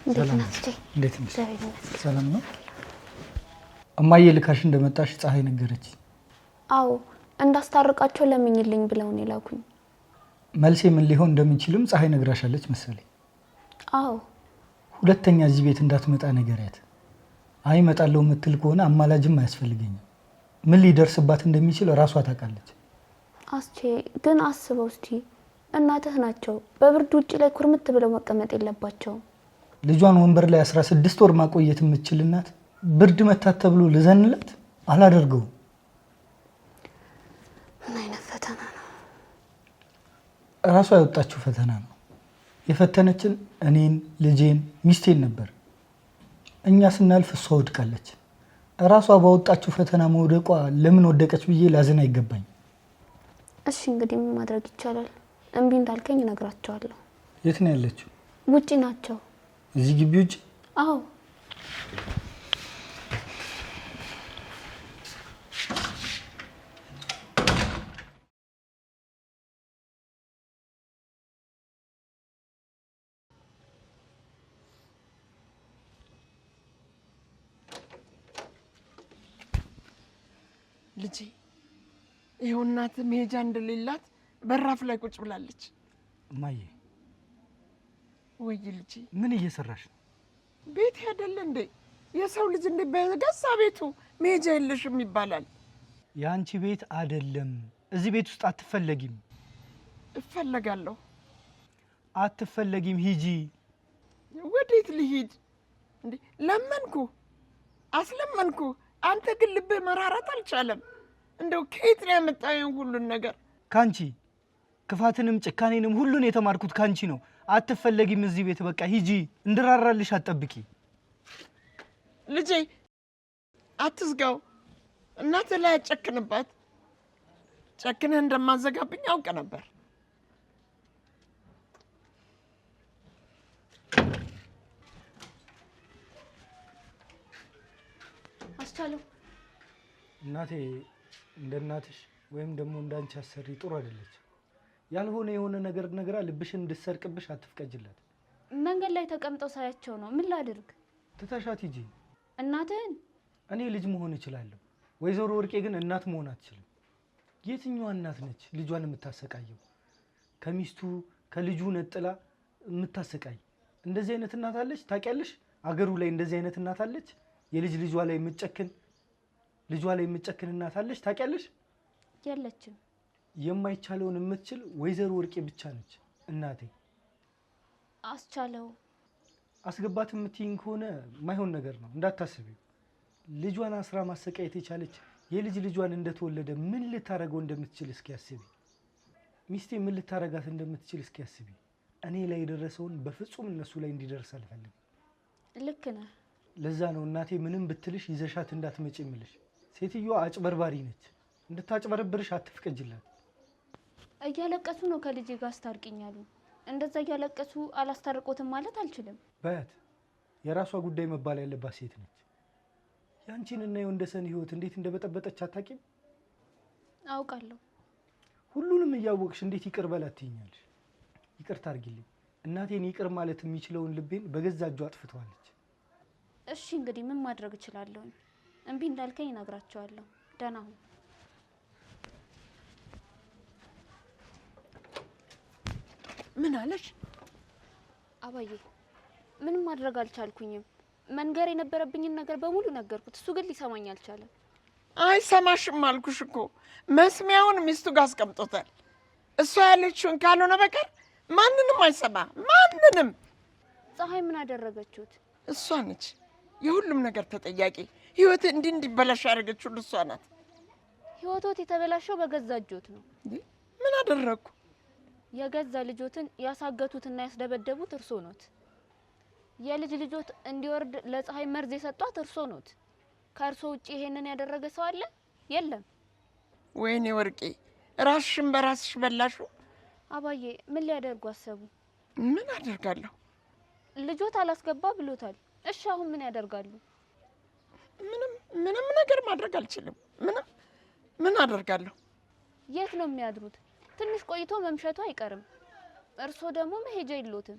እንዴት ነሽ? ሰላም ነው? እማዬ ልካሽ እንደመጣሽ ፀሐይ ነገረች። አዎ እንዳስታርቃቸው ለምኝልኝ ብለው ነው የላኩኝ። መልሴ ምን ሊሆን እንደሚችልም ፀሐይ ነግራሻለች መሰለኝ። አዎ ሁለተኛ እዚህ ቤት እንዳትመጣ ነገሪያት። አይ እመጣለሁ የምትል ከሆነ አማላጅም አያስፈልገኝም። ምን ሊደርስባት እንደሚችል ራሷ ታውቃለች። አስቼ ግን አስበው እስቲ እናትህ ናቸው። በብርድ ውጪ ላይ ኩርምት ብለው መቀመጥ የለባቸውም። ልጇን ወንበር ላይ 16 ወር ማቆየት የምትችል እናት ብርድ መታት ተብሎ ልዘንላት አላደርገው። ምን አይነት ፈተና ነው? ራሷ ያወጣችው ፈተና ነው። የፈተነችን እኔን፣ ልጄን፣ ሚስቴን ነበር። እኛ ስናልፍ እሷ ወድቃለች። ራሷ ባወጣችው ፈተና መውደቋ ለምን ወደቀች ብዬ ላዝን አይገባኝ። እሺ እንግዲህ ምን ማድረግ ይቻላል? እምቢ እንዳልከኝ እነግራቸዋለሁ። የት ነው ያለችው? ውጪ ናቸው። እዚህ ግቢ ውጪ? አዎ ልጄ ይኸው እናት መሄጃ እንደሌላት በራፍ ላይ ቁጭ ብላለች። እማዬ ወይ ልጄ ምን እየሰራሽ ነው? ቤት አይደለ እንዴ? የሰው ልጅ እንደ በገዛ ቤቱ መሄጃ የለሽም ይባላል። ያንቺ ቤት አይደለም። እዚህ ቤት ውስጥ አትፈለጊም። እፈለጋለሁ። አትፈለጊም። ሂጂ። ወዴት ልሂድ እንዴ? ለመንኩ፣ አስለመንኩ። አንተ ግን ልብህ መራራት አልቻለም። እንደው ከየት ነው ያመጣኸው ሁሉን ነገር? ካንቺ። ክፋትንም ጭካኔንም ሁሉን የተማርኩት ካንቺ ነው። አትፈለጊም እዚህ ቤት። በቃ ሂጂ። እንድራራልሽ አትጠብቂ። ልጄ አትዝጋው። እናትህ ላይ አጨክንባት። ጨክነህ እንደማዘጋብኝ አውቅ ነበር። አስቻለው እናቴ እንደ እናትሽ ወይም ደግሞ እንዳንቺ አሰሪ ጥሩ አይደለች። ያልሆነ የሆነ ነገር ነግራ ልብሽን እንድትሰርቅብሽ አትፍቀጅላት። መንገድ ላይ ተቀምጠው ሳያቸው ነው። ምን ላድርግ? ትተሻት ሂጂ። እናትህን እኔ ልጅ መሆን እችላለሁ። ወይዘሮ ወርቄ ግን እናት መሆን አትችልም። የትኛዋ እናት ነች ልጇን የምታሰቃየው? ከሚስቱ ከልጁ ነጥላ የምታሰቃይ እንደዚህ አይነት እናት አለች? ታውቂያለሽ? አገሩ ላይ እንደዚህ አይነት እናት አለች? የልጇ ላይ የምትጨክን እናት አለች? ታውቂያለሽ? የለችም። የማይቻለውን የምትችል ወይዘሮ ወርቄ ብቻ ነች እናቴ። አስቻለው አስገባት የምትይኝ ከሆነ ማይሆን ነገር ነው እንዳታስቢው። ልጇን አስራ ማሰቃየት የቻለች ልጇን እንደተወለደ ምን ልታረገው እንደምትችል እስኪ አስቢ። ሚስቴ ምን ልታረጋት እንደምትችል እስኪ አስቢ። እኔ ላይ የደረሰውን በፍጹም እነሱ ላይ እንዲደርስ አልፈልግም። ልክ ነህ። ለዛ ነው እናቴ ምንም ብትልሽ ይዘሻት እንዳትመጪ እምልሽ። ሴትዮዋ አጭበርባሪ ነች። እንድታጭበረብርሽ አትፍቀጅላት። እያለቀሱ ነው ከልጄ ጋር አስታርቂኛሉ። እንደዛ እያለቀሱ አላስታርቆትም ማለት አልችልም። በት የራሷ ጉዳይ መባል ያለባት ሴት ነች። ያንቺንና የወንደሰን ህይወት እንዴት እንደበጠበጠች አታውቂም? አውቃለሁ። ሁሉንም እያወቅሽ እንዴት ይቅር በላት ትይኛለሽ? ይቅርታ አድርጊልኝ። እናቴን ይቅር ማለት የሚችለውን ልቤን በገዛ እጇ አጥፍተዋለች። እሺ እንግዲህ ምን ማድረግ እችላለሁ? እምቢ እንዳልከኝ እነግራቸዋለሁ። ደህና ሁን። ምን አለሽ? አባዬ ምንም ማድረግ አልቻልኩኝም። መንገር የነበረብኝን ነገር በሙሉ ነገርኩት። እሱ ግን ሊሰማኝ አልቻለም። አይሰማሽም አልኩሽ እኮ። መስሚያውን ሚስቱ ጋር አስቀምጦታል። እሷ ያለችውን ካልሆነ በቀር ማንንም አይሰማ። ማንንም። ፀሐይ ምን አደረገችሁት? እሷ ነች የሁሉም ነገር ተጠያቂ። ህይወት እንዲበላሽ ያደረገችው እሷ ናት። ህይወቶት የተበላሸው በገዛ እጆት ነው። ምን አደረኩ? የገዛ ልጆትን ያሳገቱትና ያስደበደቡት እርሶ ኖት። የልጅ ልጆት እንዲወርድ ለፀሐይ መርዝ የሰጧት እርሶ ኖት። ከእርሶ ውጪ ይሄንን ያደረገ ሰው አለ? የለም። ወይኔ ወርቄ ራስሽን በራስሽ በላሹ። አባዬ ምን ሊያደርጉ አሰቡ? ምን አደርጋለሁ? ልጆት አላስገባ ብሎታል። እሺ አሁን ምን ያደርጋሉ? ምንም ነገር ማድረግ አልችልም። ምንም ምን አደርጋለሁ? የት ነው የሚያድሩት? ትንሽ ቆይቶ መምሸቱ አይቀርም። እርሶ ደግሞ መሄጃ የለዎትም።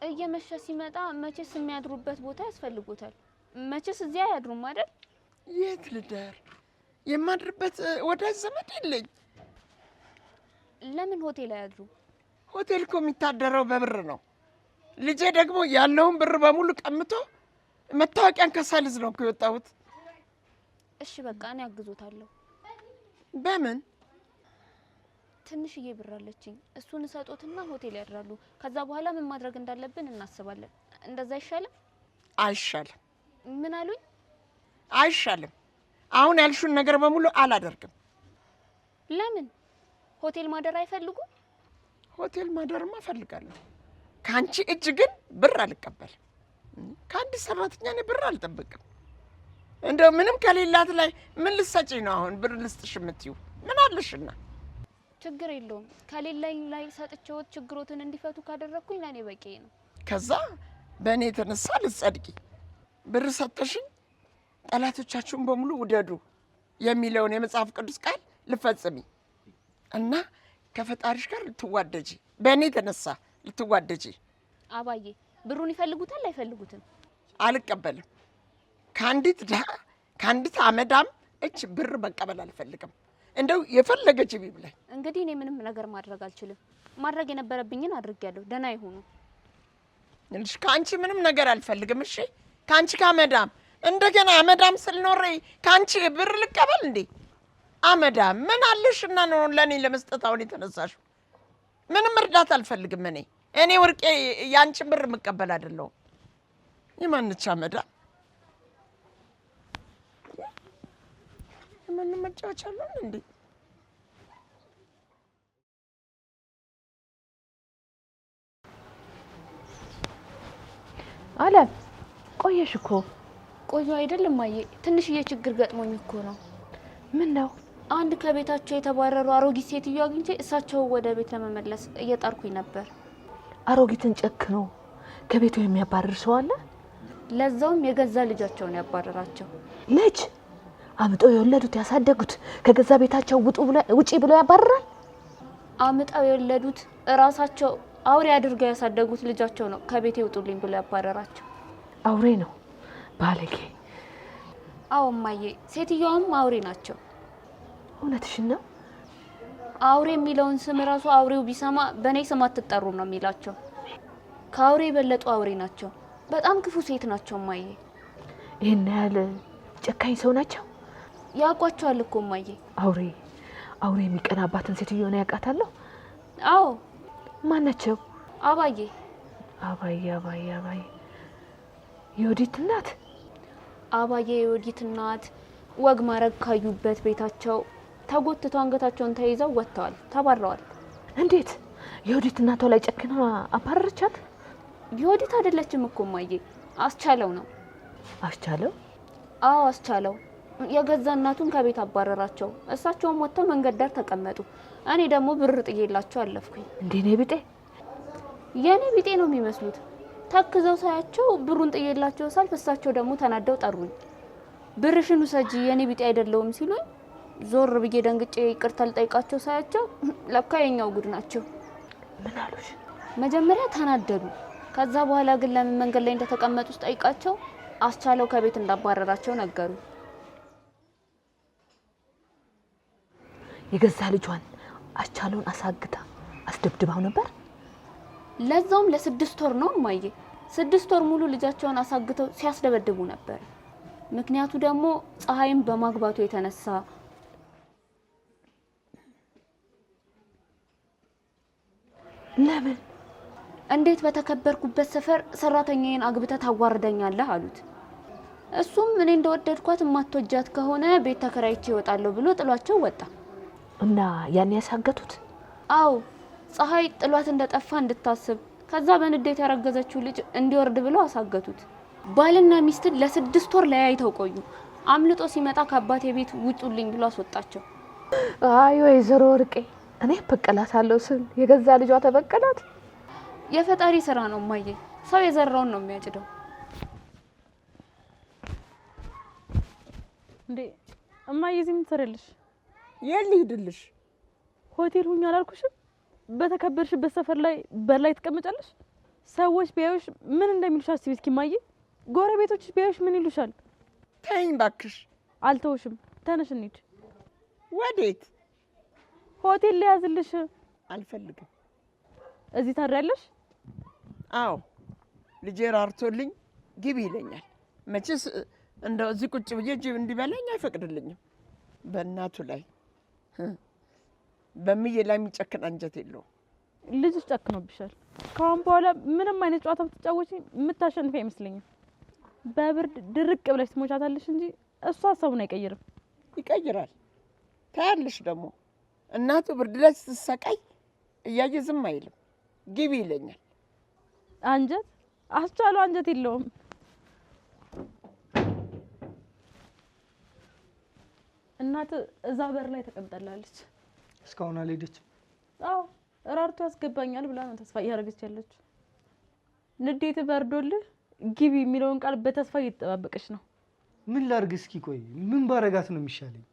እየመሸ ሲመጣ መቼስ የሚያድሩበት ቦታ ያስፈልጉታል። መቼስ እዚያ አያድሩም አይደል? የት ልደር? የማድርበት ወዳጅ ዘመድ የለኝ። ለምን ሆቴል አያድሩ? ሆቴል እኮ የሚታደረው በብር ነው። ልጄ ደግሞ ያለውን ብር በሙሉ ቀምቶ መታወቂያን ከሳልዝ ነው እኮ የወጣሁት። እሺ በቃ እኔ አግዞታለሁ። በምን? ትንሽዬ ብር አለችኝ። እሱን ሰጦትና ሆቴል ያድራሉ። ከዛ በኋላ ምን ማድረግ እንዳለብን እናስባለን። እንደዛ አይሻልም? አይሻልም። ምን አሉኝ? አይሻልም። አሁን ያልሹን ነገር በሙሉ አላደርግም። ለምን? ሆቴል ማደር አይፈልጉም? ሆቴል ማደርማ እፈልጋለሁ። ከአንቺ እጅ ግን ብር አልቀበልም። ከአንድ ሰራተኛ እኔ ብር አልጠብቅም። እንደው ምንም ከሌላት ላይ ምን ልትሰጪኝ ነው አሁን ብር ልስጥሽ የምትይው? ምን አለሽና? ችግር የለውም። ከሌላኝ ላይ ሰጥቼዎት ችግሮትን እንዲፈቱ ካደረኩኝ ለኔ በቂ ነው። ከዛ በእኔ የተነሳ ልትጸድቂ ብር ሰጠሽኝ ጠላቶቻችሁን በሙሉ ውደዱ የሚለውን የመጽሐፍ ቅዱስ ቃል ልፈጽሚ እና ከፈጣሪሽ ጋር ልትዋደጂ በእኔ የተነሳ ልትዋደጂ። አባዬ ብሩን ይፈልጉታል አይፈልጉትም? አልቀበልም። ከአንዲት ድሃ ከአንዲት አመዳም እጅ ብር መቀበል አልፈልግም። እንደው የፈለገች ቢብላኝ። እንግዲህ እኔ ምንም ነገር ማድረግ አልችልም። ማድረግ የነበረብኝን አድርጌያለሁ። ደህና ይሁኑ። እንዴ ከአንቺ ምንም ነገር አልፈልግም። እሺ ከአንቺ ከአመዳም እንደገና አመዳም ስልኖሬ ከአንቺ ብር ልቀበል እንዴ? አመዳም ምን አለሽና ነው ለኔ ለመስጠት አሁን የተነሳሽው? ምንም እርዳታ አልፈልግም። እኔ ወርቄ ያንቺን ብር መቀበል አይደለም። የማንቻ አመዳም ምን መጫወቻለሁ እንዴ? አለም ቆየሽ እኮ። ቆዩ አይደለም ማየ፣ ትንሽዬ ችግር ገጥሞኝ እኮ ነው። ምን ነው? አንድ ከቤታቸው የተባረሩ አሮጊት ሴትዮ አግኝቼ እሳቸው ወደ ቤት ለመመለስ እየጣርኩኝ ነበር። አሮጊትን ጨክኖ ከቤቱ የሚያባርር ሰው አለ? ለዛውም የገዛ ልጃቸውን ያባረራቸው። ልጅ አምጠው የወለዱት ያሳደጉት ከገዛ ቤታቸው ውጪ ብሎ ያባርራል? አምጠው የወለዱት እራሳቸው አውሬ አድርገው ያሳደጉት ልጃቸው ነው ከቤት ይውጡልኝ ብሎ ያባረራቸው። አውሬ ነው ባለጌ። አዎ ማየ፣ ሴትዮዋም አውሬ ናቸው። እውነትሽን ነው? አውሬ የሚለውን ስም ራሱ አውሬው ቢሰማ በኔ ስም አትጠሩ ነው የሚላቸው። ከአውሬ የበለጡ አውሬ ናቸው። በጣም ክፉ ሴት ናቸው ማየ። ይሄን ያህል ጨካኝ ሰው ናቸው? ያውቋቸዋል እኮ ማየ። አውሬ የሚቀናባትን ሴትዮ ነው ያውቃታለሁ። አዎ። ማናቸው? አባዬ የወዲት እናት። አባዬ የወዲት እናት ወግ ማረግ ካዩበት ቤታቸው ተጎትተው አንገታቸውን ተይዘው ወጥተዋል፣ ተባረዋል። እንዴት? የወዲት እናቷ ላይ ጨክና አባረረቻት? የወዲት አይደለችም እኮ ማየ፣ አስቻለው ነው። አስቻለው? አዎ አስቻለው። የገዛ እናቱን ከቤት አባረራቸው። እሳቸውም ወጥተው መንገድ ዳር ተቀመጡ። እኔ ደግሞ ብር ጥዬላቸው አለፍኩኝ። እንዴ ነው ቢጤ? የኔ ቢጤ ነው የሚመስሉት። ተክዘው ሳያቸው ብሩን ጥዬላቸው ሳልፍ እሳቸው ደግሞ ተናደው ጠሩኝ። ብርሽን ውሰጂ የኔ ቢጤ አይደለውም ሲሉኝ ዞር ብዬ ደንግጬ ይቅርታ ልጠይቃቸው ሳያቸው ለካ የኛው ጉድ ናቸው። ምን አሉሽ? መጀመሪያ ተናደዱ። ከዛ በኋላ ግን ለምን መንገድ ላይ እንደተቀመጡ ጠይቃቸው አስቻለው ከቤት እንዳባረራቸው ነገሩ። የገዛ ልጇን አስቻለውን አሳግታ አስደብድባው ነበር። ለዛውም ለ6 ወር ነው ማየ። 6 ወር ሙሉ ልጃቸውን አሳግተው ሲያስደበድቡ ነበር። ምክንያቱ ደግሞ ፀሐይም በማግባቱ የተነሳ። ለምን? እንዴት በተከበርኩበት ሰፈር ሰራተኛዬን አግብተህ ታዋርደኛለህ አሉት። እሱም እኔ እንደወደድኳት ማትወጃት ከሆነ ቤት ተከራይቼ እወጣለሁ ብሎ ጥሏቸው ወጣ። እና ያን ያሳገቱት? አዎ ፀሐይ ጥሏት እንደጠፋ እንድታስብ፣ ከዛ በንዴት ያረገዘችው ልጅ እንዲወርድ ብሎ አሳገቱት። ባልና ሚስትን ለ6 ወር ለያይተው ቆዩ። አምልጦ ሲመጣ ከአባቴ ቤት ውጡልኝ ብሎ አስወጣቸው። አይ ወይዘሮ ወርቄ፣ እኔ በቀላታለሁ ስል የገዛ ልጇ ተበቀላት። የፈጣሪ ስራ ነው ማየ። ሰው የዘራውን ነው የሚያጭደው። እንዴ እማዬ እዚህ ምን ትሰሪያለሽ? የት ልሂድልሽ? ሆቴል ሁኚ አላልኩሽም? በተከበርሽበት ሰፈር ላይ በር ላይ ትቀመጫለሽ? ሰዎች ቢያዩሽ ምን እንደሚሉሽ አስቢ እስኪ እማዬ። ጎረቤቶችሽ ቢያዩሽ ምን ይሉሻል? ተይኝ እባክሽ። አልተውሽም። ተነሽ እንሂድ። ወዴት? ሆቴል ልያዝልሽ። አልፈልግም። እዚህ ታድሪያለሽ? አዎ ልጄ ራርቶልኝ ግቢ ይለኛል። መቼስ እንደው እዚህ ቁጭ ብዬ ጅብ እንዲበላኝ አይፈቅድልኝም። በእናቱ ላይ በምዬ ላይ የሚጨክን አንጀት የለውም። ልጅሽ ጨክኖብሻል። ከአሁን በኋላ ምንም አይነት ጨዋታ ብትጫወቺ የምታሸንፊ አይመስለኝም። በብርድ ድርቅ ብለሽ ትሞቻታለሽ እንጂ እሱ ሀሳቡን አይቀይርም። ይቀይራል። ታያለሽ ደግሞ እናቱ ብርድ ላይ ስትሰቃይ እያየ ዝም አይልም። ግቢ ይለኛል። አንጀት አስቻለው አንጀት የለውም። እናት እዛ በር ላይ ተቀምጣለች። እስካሁን አልሄደችም? አዎ ራርቶ ያስገባኛል ብላ ነው ተስፋ እያደረገች ያለችው። ንዴት በርዶልህ ግቢ የሚለውን ቃል በተስፋ እየተጠባበቀች ነው። ምን ላርግ እስኪ? ቆይ ምን ባረጋት ነው የሚሻለኝ?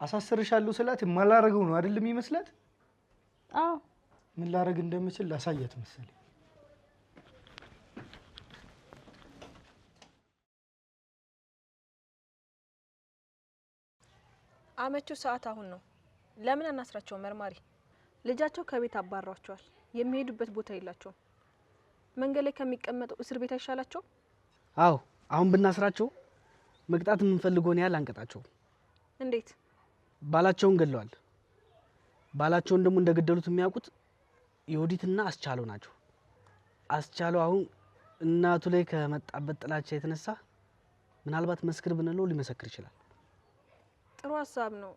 አሳሰርሻለሁ ስላት የማላረገው ነው አይደለም ይመስላት? አዎ ምን ላረግ እንደምችል ላሳያት መሰለኝ። አመቹ ሰዓት አሁን ነው። ለምን አናስራቸው? መርማሪ ልጃቸው ከቤት አባሯቸዋል። የሚሄዱበት ቦታ የላቸውም። መንገድ ላይ ከሚቀመጠው እስር ቤት አይሻላቸው? አዎ አሁን ብናስራቸው መቅጣት የምንፈልገውን ያህል አንቀጣቸው። እንዴት? ባላቸውን ገለዋል። ባላቸውን ደግሞ እንደገደሉት የሚያውቁት የወዲትና አስቻለው ናቸው። አስቻለው አሁን እናቱ ላይ ከመጣበት ጥላቻ የተነሳ ምናልባት መስክር ብንለው ሊመሰክር ይችላል። ጥሩ ሀሳብ ነው፣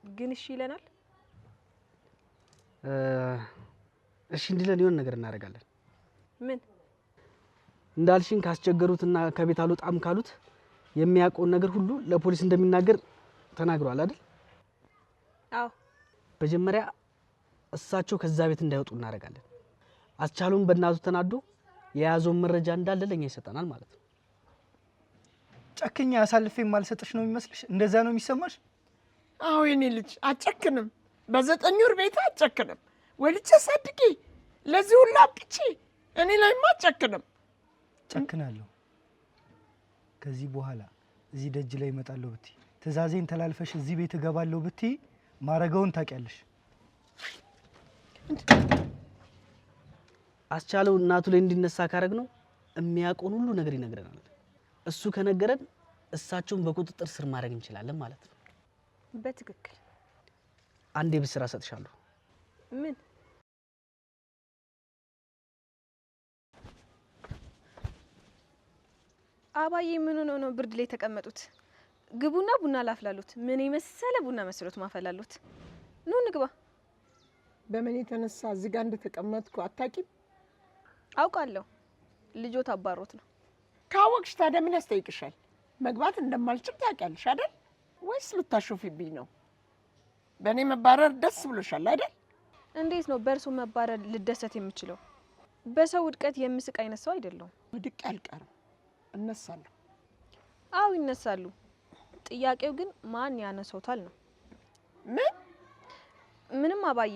ግን እሺ ይለናል? እሺ እንዲለን የሆነ ነገር እናደርጋለን። ምን? እንዳልሽን ካስቸገሩትና ከቤት አልወጣም ካሉት የሚያውቀውን ነገር ሁሉ ለፖሊስ እንደሚናገር ተናግሯል አይደል? አዎ። መጀመሪያ እሳቸው ከዛ ቤት እንዳይወጡ እናደርጋለን። አስቻለውን በእናቱ ተናዶ የያዘውን መረጃ እንዳለ ለኛ ይሰጠናል ማለት ነው። ጨክኛ አሳልፌ ማልሰጥሽ ነው የሚመስልሽ? እንደዛ ነው የሚሰማሽ? አዎ የኔ ልጅ አጨክንም። በ9 ወር ቤት አጨክንም። ወልጄ ሳድጌ ለዚህ ሁሉ አብቅቼ እኔ ላይማ አጨክንም። ጨክናለሁ። ከዚህ በኋላ እዚህ ደጅ ላይ እመጣለሁ ብትይ፣ ትዕዛዜን ተላልፈሽ እዚህ ቤት እገባለሁ ብትይ ማረገውን ታውቂያለሽ። አስቻለው እናቱ ላይ እንዲነሳ ካረግ ነው የሚያውቀውን ሁሉ ነገር ይነግረናል። እሱ ከነገረን እሳቸውን በቁጥጥር ስር ማድረግ እንችላለን ማለት ነው። በትክክል። አንድ የቤት ስራ ሰጥሻለሁ። ምን? አባዬ ምን ሆነው ነው ብርድ ላይ የተቀመጡት? ግቡና ቡና ላፍላሉት። ምን የመሰለ ቡና መስሎት ማፈላሉት። ኑ ንግባ። በምን የተነሳ እዚህ ጋር እንደተቀመጥኩ አታውቂም? አውቃለሁ። ልጆት አባሮት ነው። ካወቅሽ ታዲያ ምን ያስጠይቅሻል? መግባት እንደማልችል ታውቂያለሽ አይደል? ወይስ ልታሾፊብኝ ነው? በእኔ መባረር ደስ ብሎሻል አይደል? እንዴት ነው በእርሶ መባረር ልደሰት የምችለው? በሰው ውድቀት የምስቅ አይነት ሰው አይደለሁም። ወድቄ አልቀርም፣ እነሳለሁ። አዎ ይነሳሉ። ጥያቄው ግን ማን ያነሳውታል ነው። ምን? ምንም አባዬ፣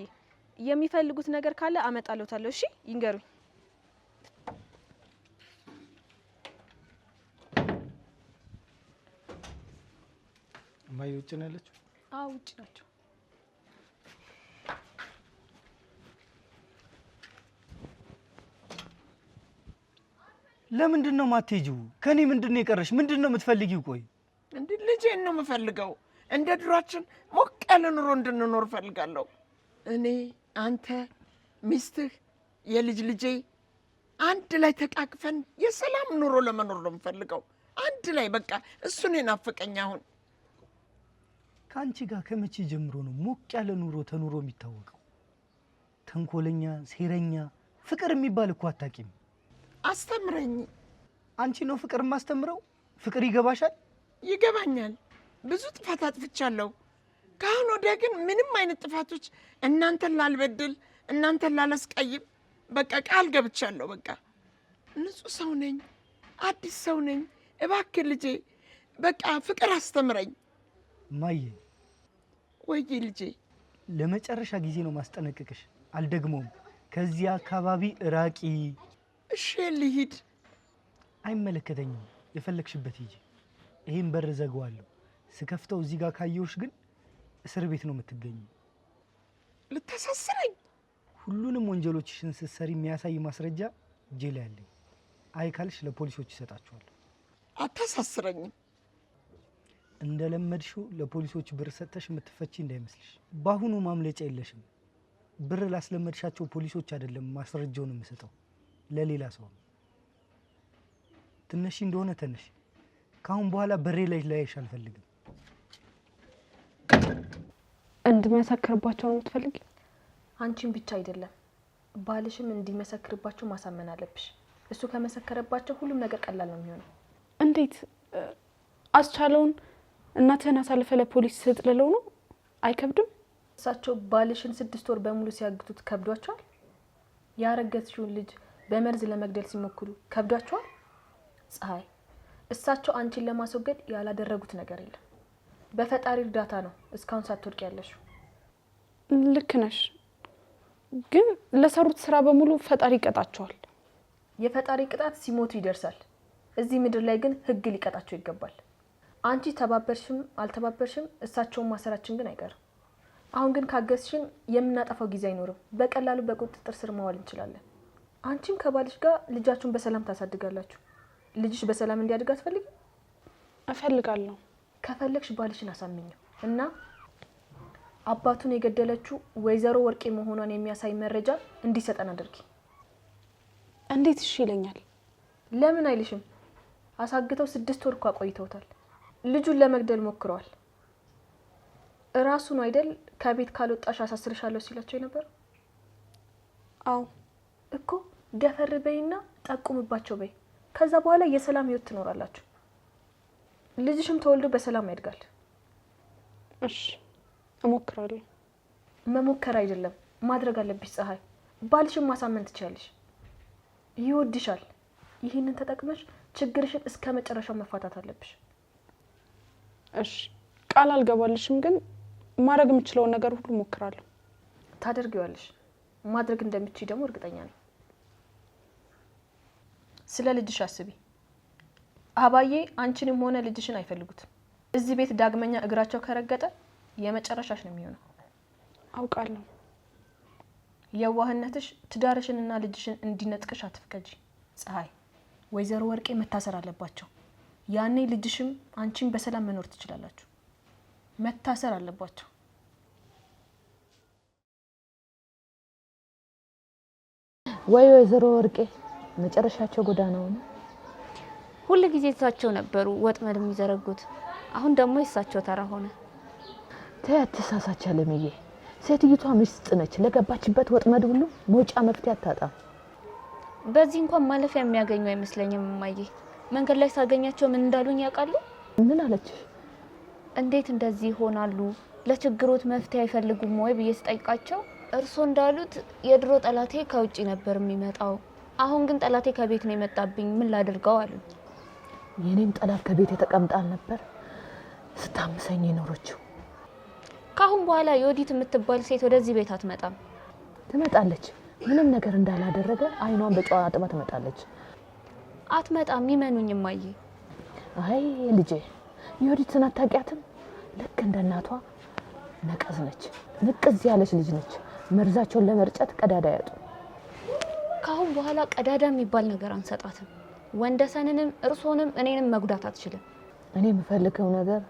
የሚፈልጉት ነገር ካለ አመጣለታለሁ። እሺ ይንገሩኝ። እማዬ ውጭ ነው ያለችው? አዎ ውጭ ናቸው። ለምንድን ነው ማትሄጂው? ከኔ ምንድን ነው የቀረሽ? ምንድን ነው የምትፈልጊው? ቆይ እንዴ ልጄን ነው የምፈልገው። እንደ ድሯችን ሞቅ ያለ ኑሮ እንድንኖር እፈልጋለሁ። እኔ፣ አንተ፣ ሚስትህ፣ የልጅ ልጄ አንድ ላይ ተቃቅፈን የሰላም ኑሮ ለመኖር ነው የምፈልገው። አንድ ላይ በቃ እሱን የናፈቀኝ አሁን። ከአንቺ ጋር ከመቼ ጀምሮ ነው ሞቅ ያለ ኑሮ ተኑሮ የሚታወቀው? ተንኮለኛ፣ ሴረኛ፣ ፍቅር የሚባል እኮ አታውቂም። አስተምረኝ። አንቺ ነው ፍቅር የማስተምረው? ፍቅር ይገባሻል? ይገባኛል። ብዙ ጥፋት አጥፍቻለሁ። ከአሁን ወዲያ ግን ምንም አይነት ጥፋቶች እናንተን ላልበድል፣ እናንተን ላላስቀይም በቃ ቃል ገብቻለሁ። በቃ ንጹህ ሰው ነኝ፣ አዲስ ሰው ነኝ። እባክህ ልጄ በቃ ፍቅር አስተምረኝ። ማየ ወይ ልጄ ለመጨረሻ ጊዜ ነው ማስጠነቀቅሽ። አልደግሞም። ከዚህ አካባቢ ራቂ። እሺ ልሂድ። አይመለከተኝም። የፈለግሽበት ሂጂ። ይሄን በር ዘጋዋለሁ። ስከፍተው እዚህ ጋር ካየሁሽ ግን እስር ቤት ነው የምትገኙ። ልታሳስረኝ? ሁሉንም ወንጀሎችሽን ስትሰሪ የሚያሳይ ማስረጃ እጄ ላይ አለኝ። አይ ካልሽ ለፖሊሶች ይሰጣቸዋል። አታሳስረኝም። እንደለመድሽው ለፖሊሶች ብር ሰጥተሽ የምትፈቺ እንዳይመስልሽ። በአሁኑ ማምለጫ የለሽም። ብር ላስለመድሻቸው ፖሊሶች አይደለም ማስረጃውን የምሰጠው፣ ለሌላ ሰው ነው። ትነሺ እንደሆነ ተነሽ። ካሁን በኋላ በሬ ላይ ላይሽ አልፈልግም። እንድመሰክርባቸው ነው የምትፈልጊ? አንቺን ብቻ አይደለም ባልሽም እንዲመሰክርባቸው ማሳመን አለብሽ። እሱ ከመሰከረባቸው ሁሉም ነገር ቀላል ነው የሚሆነው። እንዴት? አስቻለውን እናትህን አሳልፈ ለፖሊስ ስጥልለው ነው? አይከብድም? እሳቸው ባልሽን 6 ወር በሙሉ ሲያግቱት ከብዷቸዋል? ያረገዝሽውን ልጅ በመርዝ ለመግደል ሲሞክሩ ከብዷቸዋል? ፀሐይ፣ እሳቸው አንቺን ለማስወገድ ያላደረጉት ነገር የለም። በፈጣሪ እርዳታ ነው እስካሁን ሳትወድቂ ያለሽው። ልክ ነሽ፣ ግን ለሰሩት ስራ በሙሉ ፈጣሪ ይቀጣቸዋል። የፈጣሪ ቅጣት ሲሞቱ ይደርሳል። እዚህ ምድር ላይ ግን ህግ ሊቀጣቸው ይገባል። አንቺ ተባበርሽም አልተባበርሽም እሳቸውን ማሰራችን ግን አይቀርም። አሁን ግን ካገዝሽን የምናጠፋው ጊዜ አይኖርም። በቀላሉ በቁጥጥር ስር ማዋል እንችላለን። አንቺም ከባልሽ ጋር ልጃችሁን በሰላም ታሳድጋላችሁ። ልጅሽ በሰላም እንዲያድግ አትፈልጊም? እፈልጋለሁ። ከፈለግሽ ባልሽን አሳምኘው እና አባቱን የገደለችው ወይዘሮ ወርቄ መሆኗን የሚያሳይ መረጃ እንዲሰጠን አድርጊ። እንዴት እሺ ይለኛል? ለምን አይልሽም? አሳግተው 6 ወር ቆይተውታል። ልጁን ለመግደል ሞክረዋል። እራሱን አይደል ከቤት ካልወጣሽ አሳስርሻለሁ ሲላቸው ነበር። አዎ እኮ ደፈር በይና ጠቁምባቸው በይ። ከዛ በኋላ የሰላም ህይወት ትኖራላችሁ። ልጅሽም ተወልዶ በሰላም ያድጋል። እሺ እሞክራለሁ። መሞከር አይደለም ማድረግ አለብሽ ፀሐይ። ባልሽን ማሳመን ትችያለሽ። ይወድሻል። ይህንን ተጠቅመሽ ችግርሽን እስከ መጨረሻው መፋታት አለብሽ። እሺ ቃል አልገባልሽም፣ ግን ማድረግ የምችለውን ነገር ሁሉ እሞክራለሁ። ታደርጊዋለሽ። ማድረግ እንደምትችይ ደግሞ እርግጠኛ ነኝ። ስለ ልጅሽ አስቢ። አባዬ አንቺንም ሆነ ልጅሽን አይፈልጉትም። እዚህ ቤት ዳግመኛ እግራቸው ከረገጠ የመጨረሻሽ ነው የሚሆነው። አውቃለሁ። የዋህነትሽ ትዳርሽንና ልጅሽን እንዲነጥቅሽ አትፍቀጂ ፀሐይ። ወይዘሮ ወርቄ መታሰር አለባቸው። ያኔ ልጅሽም አንቺን በሰላም መኖር ትችላላችሁ። መታሰር አለባቸው። ወይዘሮ ወርቄ መጨረሻቸው ጎዳናው ነው። ሁሉ ጊዜ እሳቸው ነበሩ ወጥመድ የሚዘረጉት። አሁን ደግሞ የእሳቸው ተራ ሆነ። ተያትሳሳች አለምዬ። ሴትዮዋ ምስጥ ነች። ለገባችበት ወጥመድ ሁሉ መውጫ መፍትሄ አታጣም። በዚህ እንኳን ማለፊያ የሚያገኙ አይመስለኝም እማዬ። መንገድ ላይ ሳገኛቸው ምን እንዳሉኝ ያውቃሉ? ምን አለች? እንዴት እንደዚህ ይሆናሉ? ለችግሮት መፍትሄ አይፈልጉም ወይ ብዬ ስጠይቃቸው እርሶ እንዳሉት የድሮ ጠላቴ ከውጪ ነበር የሚመጣው፣ አሁን ግን ጠላቴ ከቤት ነው የመጣብኝ፣ ምን ላድርገው አሉ። የኔም ጠላት ከቤት ተቀምጣል ነበር ስታምሰኝ የኖረችው። ካሁን በኋላ የወዲት የምትባል ሴት ወደዚህ ቤት አትመጣም። ትመጣለች። ምንም ነገር እንዳላደረገ አይኗን በጨዋ አጥባ ትመጣለች። አትመጣም፣ ይመኑኝ እማዬ። አይ ልጄ፣ የወዲትን አታውቂያትም? ልክ እንደ እናቷ ነቀዝ ነች። ንቅዝ ያለች ልጅ ነች። መርዛቸውን ለመርጨት ቀዳዳ ያጡ። ካሁን በኋላ ቀዳዳ የሚባል ነገር አንሰጣትም። ወንደሰንንም እርሶንም እኔንም መጉዳት አትችልም። እኔ የምፈልገው ነገር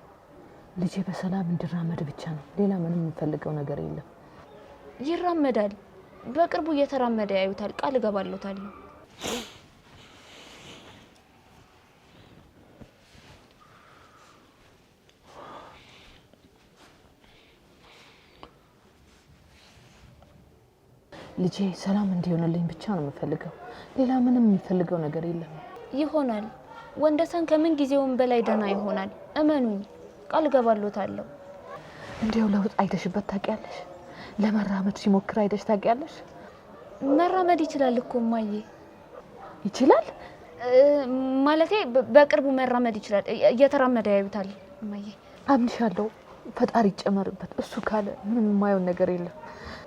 ልጄ በሰላም እንዲራመድ ብቻ ነው። ሌላ ምንም የምፈልገው ነገር የለም። ይራመዳል። በቅርቡ እየተራመደ ያዩታል። ቃል እገባለታለሁ። ልጄ ሰላም እንዲሆንልኝ ብቻ ነው የምፈልገው። ሌላ ምንም የምፈልገው ነገር የለም። ይሆናል። ወንደሰን ከምን ጊዜውም በላይ ደህና ይሆናል። እመኑኝ፣ ቃል እገባለታለሁ። እንዲያው ለውጥ አይተሽበት ታውቂያለሽ? ለመራመድ ሲሞክር አይተሽ ታውቂያለሽ? መራመድ ይችላል እኮ እማዬ። ይችላል ማለቴ በቅርቡ መራመድ ይችላል። እየተራመደ ያዩታል እማዬ። አምንሻለሁ። ፈጣሪ ጨመርበት። እሱ ካለ ምንም የማየው ነገር የለም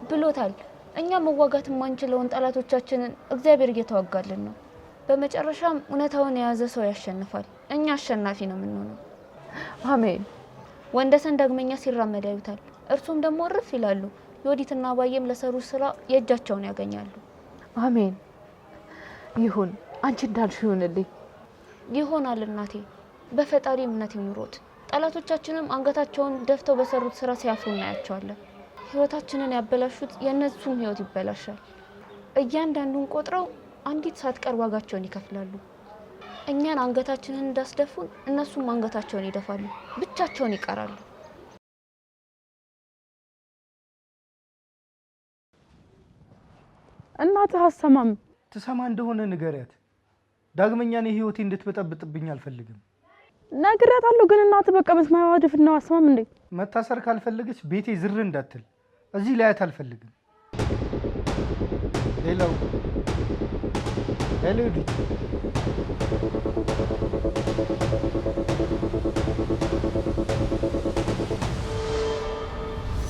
ብሎታል። እኛ መዋጋት የማንችለውን ጠላቶቻችንን እግዚአብሔር እየተዋጋልን ነው። በመጨረሻም እውነታውን የያዘ ሰው ያሸንፋል። እኛ አሸናፊ ነው የምንሆነው። አሜን። ወንደሰን ዳግመኛ ሲራመድ ያዩታል። እርሱም ደግሞ እርፍ ይላሉ። ዮዲትና አባዬም ለሰሩ ስራ የእጃቸውን ያገኛሉ። አሜን ይሁን። አንቺ እንዳልሽ ይሁንልኝ። ይሆናል እናቴ። በፈጣሪ እምነት ይኑሮት። ጠላቶቻችንም አንገታቸውን ደፍተው በሰሩት ስራ ሲያፍሩ እናያቸዋለን። ህይወታችንን ያበላሹት የእነሱም ህይወት ይበላሻል። እያንዳንዱን ቆጥረው አንዲት ሳትቀር ዋጋቸውን ይከፍላሉ። እኛን አንገታችንን እንዳስደፉን እነሱም አንገታቸውን ይደፋሉ፣ ብቻቸውን ይቀራሉ። እናትህ አሰማም ትሰማ እንደሆነ ንገሪያት። ዳግመኛ እኔ ህይወቴ እንድትበጠብጥብኝ አልፈልግም። ነግሬያታለሁ፣ ግን እናትህ በቃ መስማማት ድፍና አሰማም እንዴ። መታሰር ካልፈለገች ቤቴ ዝር እንዳትል። እዚህ ላያት አልፈልግም። ሄሎ ሄሎ